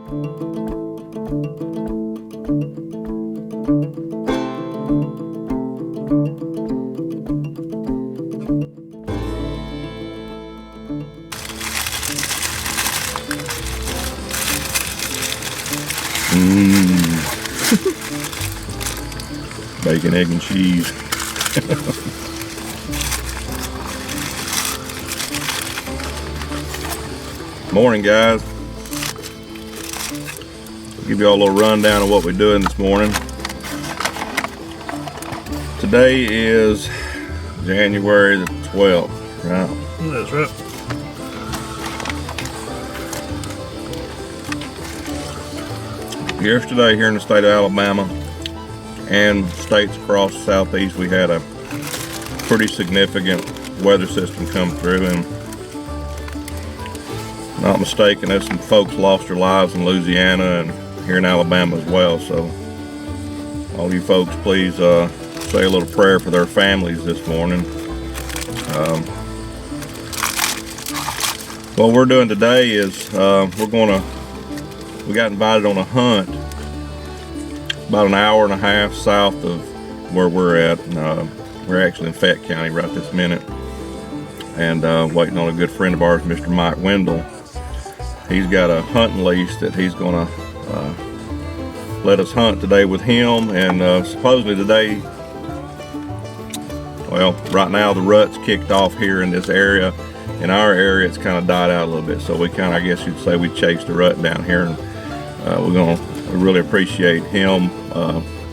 Bacon, egg, and cheese. Morning, guys. I'll give you all a little rundown of what we're doing this morning. Today is January the 12th, right? That's right. Yesterday here in the state of Alabama and states across the southeast, we had a pretty significant weather system come through, and not mistaken, there's some folks lost their lives in Louisiana and here in Alabama as well. So all you folks, please say a little prayer for their families this morning. What we're doing today is we got invited on a hunt about an hour and a half south of where we're at. We're actually in Fayette County right this minute, and waiting on a good friend of ours, Mr. Mike Wendell. He's got a hunting lease that he's gonna let us hunt today with him, and supposedly today, well, right now the rut's kicked off here in this area. In our area, it's kind of died out a little bit, so we kind of, I guess you'd say, we chased the rut down here, and we really appreciate him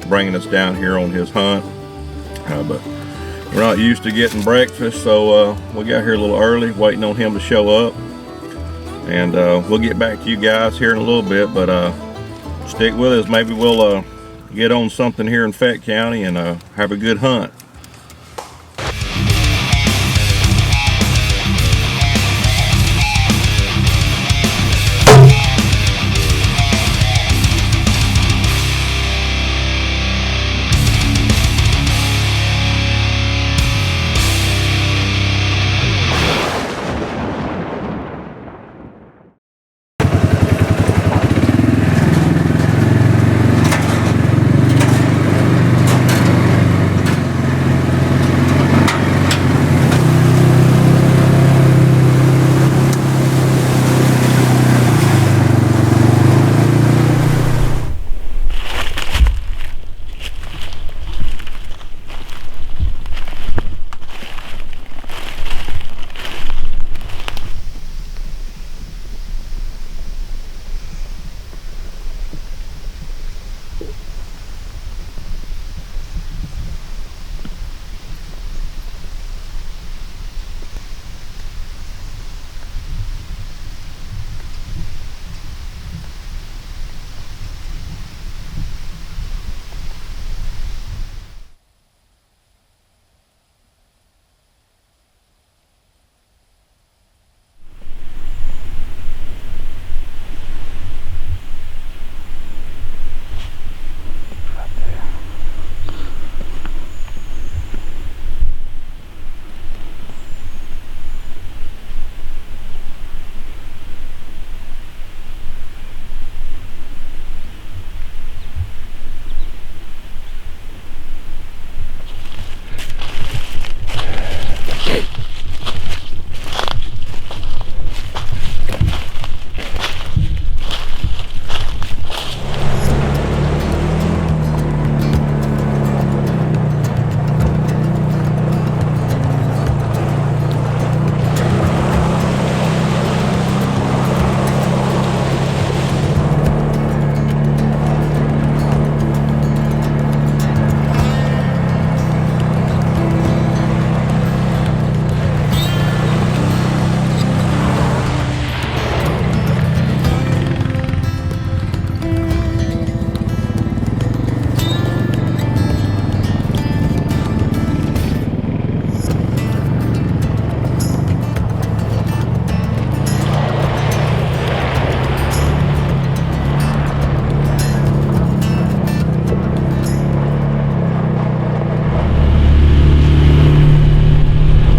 bringing us down here on his hunt. But we're not used to getting breakfast, so we got here a little early, waiting on him to show up, and we'll get back to you guys here in a little bit. But stick with us. Maybe we'll get on something here in Fayette County and have a good hunt.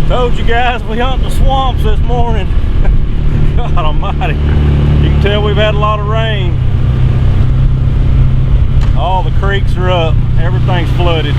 Told you guys we hunt the swamps this morning. God almighty. You can tell we've had a lot of rain. All the creeks are up. Everything's flooded.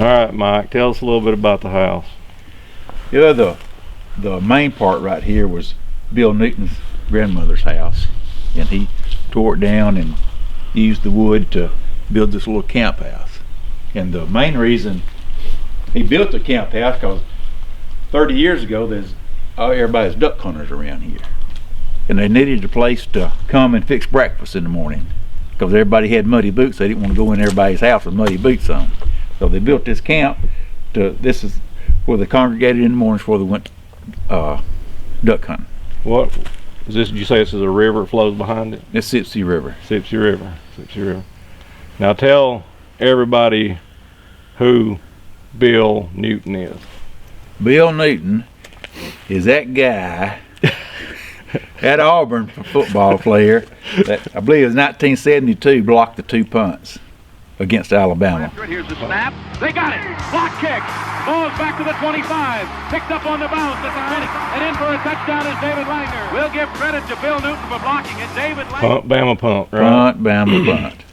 All right, Mike, tell us a little bit about the house. Yeah, the main part right here was Bill Newton's grandmother's house, and he tore it down and used the wood to build this little camp house. And the main reason he built the camp house, because 30 years ago there's everybody's duck hunters around here, and they needed a place to come and fix breakfast in the morning, because everybody had muddy boots. They didn't want to go in everybody's house with muddy boots on. So they built this camp. This is where they congregated in the mornings before they went duck hunting. What is this? Did you say this is a river that flows behind it? It's Sipsey River. Sipsey River. Sipsey River. Now tell everybody who Bill Newton is. Bill Newton is that guy at Auburn, football player that I believe it was 1972 blocked the 2 punts against Alabama. Here's the snap. They got it. Block kick. Ball's back to the 25. Picked up on the bounce at the 20. And in for a touchdown is David Wagner. We'll give credit to Bill Newton for blocking it. David Wagner. Punt, Bama punt, right? Punt, Bama punt.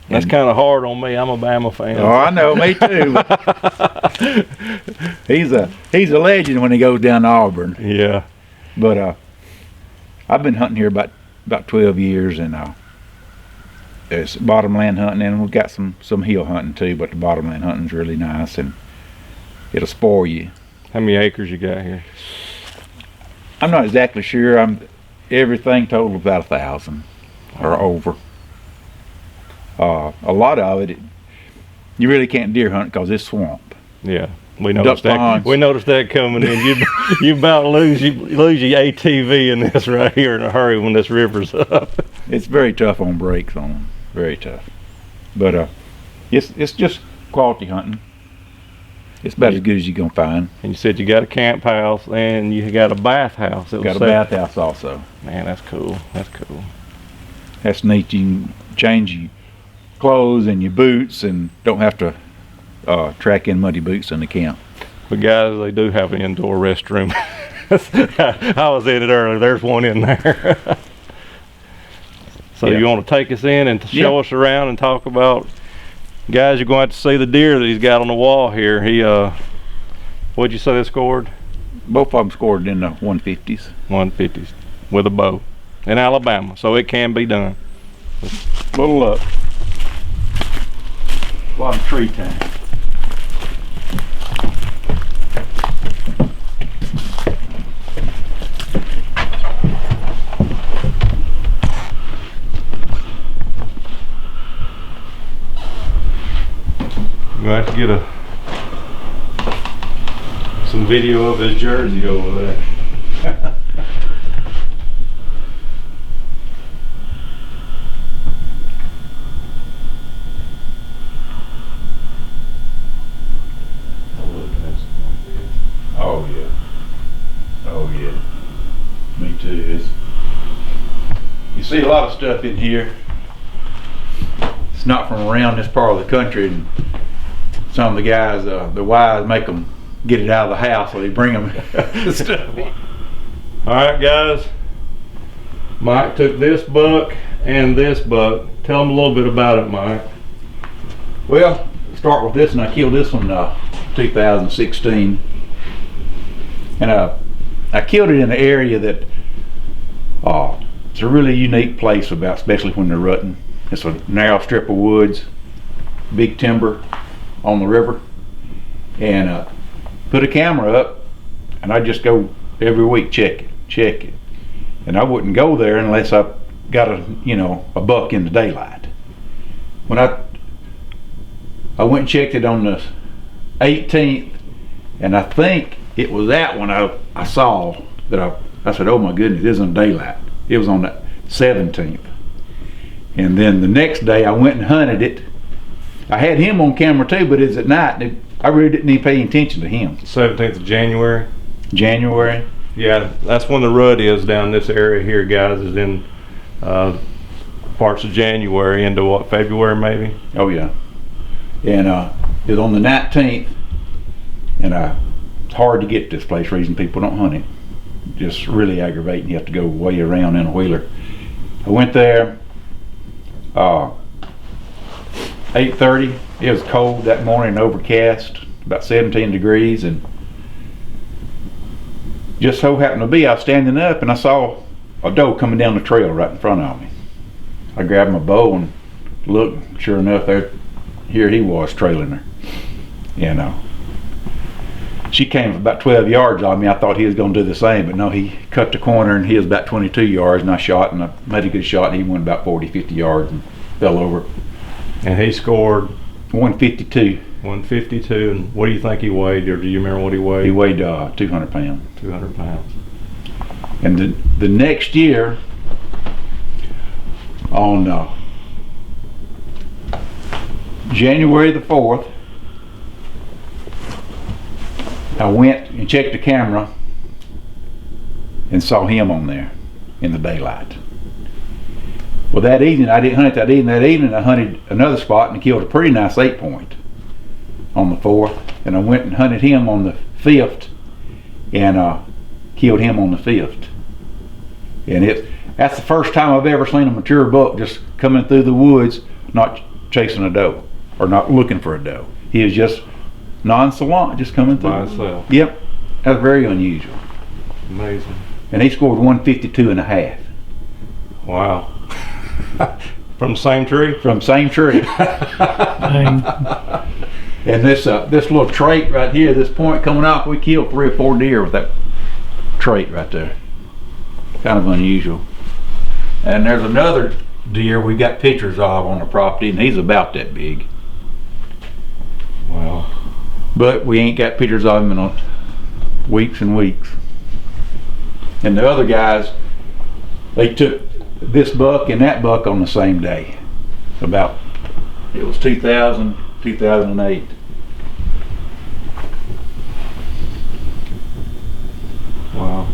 That's kind of hard on me. I'm a Bama fan. Oh, I know. Me too. He's a legend when he goes down to Auburn. Yeah. But I've been hunting here about 12 years, and there's bottomland hunting, and we've got some hill hunting too, but the bottomland hunting's really nice, and it'll spoil you. How many acres you got here? I'm not exactly sure. Everything total about 1,000 or over. A lot of it, you really can't deer hunt because it's swamp. Yeah, we noticed that. We noticed that coming in. You about lose your ATV in this right here in a hurry when this river's up. It's very tough on brakes on them. Very tough. But it's just quality hunting. It's about as good as you're gonna find. And you said you got a camp house and you got a bathhouse. Got a bathhouse also. Man, that's cool. That's cool. That's neat. You can change your clothes and your boots and don't have to track in muddy boots in the camp. But guys, they do have an indoor restroom. I was in it earlier. There's one in there. So you want to take us in and show us around and talk about, guys, you're going to see the deer that he's got on the wall here. He, what'd you say they scored? Both of them scored in the 150s. 150s with a bow in Alabama, so it can be done. Little up. A lot of tree time. We'll have to get some video of his jersey over there. Oh yeah. Oh yeah. Me too. You see a lot of stuff in here. It's not from around this part of the country, and some of the guys, the wives make them get it out of the house, so they bring them stuff. All right, guys. Mike took this buck and this buck. Tell them a little bit about it, Mike. Well, start with this, and I killed this one 2016, and I killed it in an area that it's a really unique place, especially when they're rutting. It's a narrow strip of woods, big timber on the river, and put a camera up, and I just go every week check it, and I wouldn't go there unless I got a buck in the daylight. When I went and checked it on the 18th, and I think it was that one I saw that I said, oh my goodness, this is on daylight. It was on the 17th. And then the next day I went and hunted it. I had him on camera too, but it's at night, and I really didn't even pay attention to him. 17th of January. January. Yeah, that's when the rut is down this area here, guys, is in parts of January into what, February maybe? Oh yeah. And it was on the 19th, and it's hard to get to this place, reason people don't hunt it. Just really aggravating. You have to go way around in a wheeler. I went there 8:30. It was cold that morning, overcast, about 17 degrees, and just so happened to be I was standing up and I saw a doe coming down the trail right in front of me. I grabbed my bow and looked, sure enough, here he was trailing her. And she came about 12 yards on me. I thought he was going to do the same, but no, he cut the corner and he was about 22 yards, and I shot, and I made a good shot, and he went about 40, 50 yards and fell over. And he scored 152. 152, and what do you think he weighed, or do you remember what he weighed? He weighed 200 pounds. 200 pounds. And the next year, on January the 4th, I went and checked the camera and saw him on there in the daylight. Well, that evening, I didn't hunt it that evening. That evening, I hunted another spot and killed a pretty nice 8-point on the 4th. And I went and hunted him on the 5th and killed him on the 5th. And that's the first time I've ever seen a mature buck just coming through the woods, not chasing a doe or not looking for a doe. He was just nonchalant, just coming through. By himself. Yep, that's very unusual. Amazing. And he scored 152 and a half. Wow. From the same tree? From the same tree. And this little trait right here, this point coming off, we killed 3 or 4 deer with that trait right there. Kind of unusual. And there's another deer we got pictures of on the property, and he's about that big. Wow. But we ain't got pictures of him in weeks and weeks. And the other guys, they took this buck and that buck on the same day. It was 2000, 2008. Wow.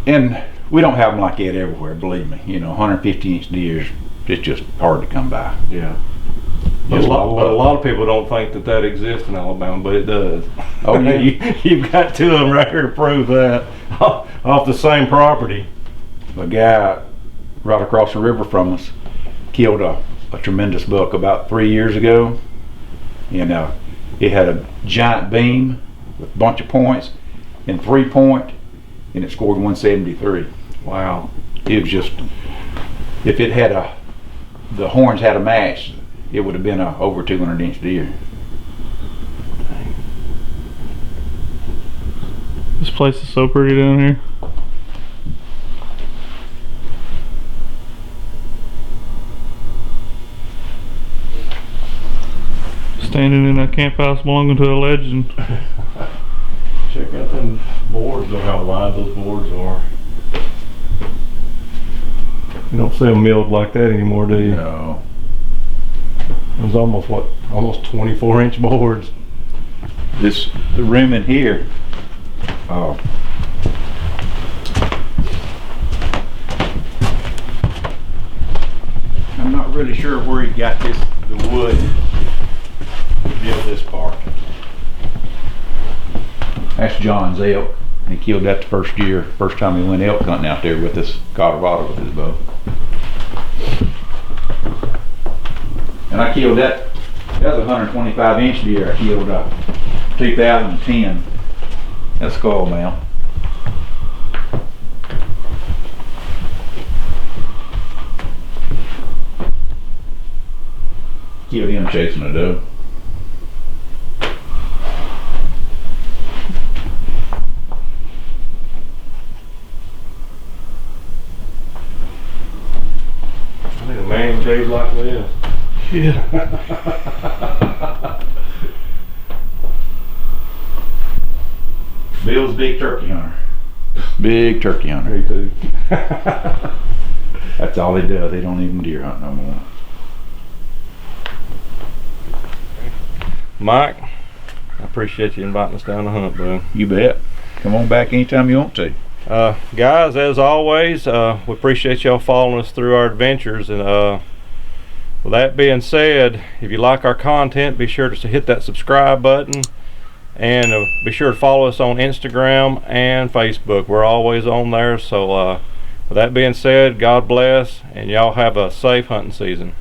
And we don't have them like that everywhere, believe me. 150-inch deers, it's just hard to come by. Yeah. But a lot of people don't think that exists in Alabama, but it does. Oh yeah. You've got 2 of them right here to prove that off the same property. A guy right across the river from us killed a tremendous buck about 3 years ago, and it had a giant beam with a bunch of points and 3-point, and it scored 173. Wow. It was just, if it had the horns had a match, it would have been a over 200-inch deer. This place is so pretty down here. Standing in a camp house belonging to a legend. Check out them boards, look how wide those boards are. You don't see them milled like that anymore, do you? No. It was almost 24-inch boards. The room in here, I'm not really sure where he got the wood to build this part. That's John's elk. He killed that the first year, first time he went elk hunting out there with us, Colorado with his bow. And I killed that. That was a 125 inch deer I killed 2010. That's skull mount. Killed him chasing a doe. I need a man cave like this. Yeah. Bill's a big turkey hunter. Big turkey hunter. Me too. That's all he does. He don't even deer hunt no more. Mike, I appreciate you inviting us down to hunt, bro. You bet. Come on back anytime you want to. Guys, as always, we appreciate y'all following us through our adventures. And with that being said, if you like our content, be sure to hit that subscribe button. And be sure to follow us on Instagram and Facebook. We're always on there. So with that being said, God bless, and y'all have a safe hunting season.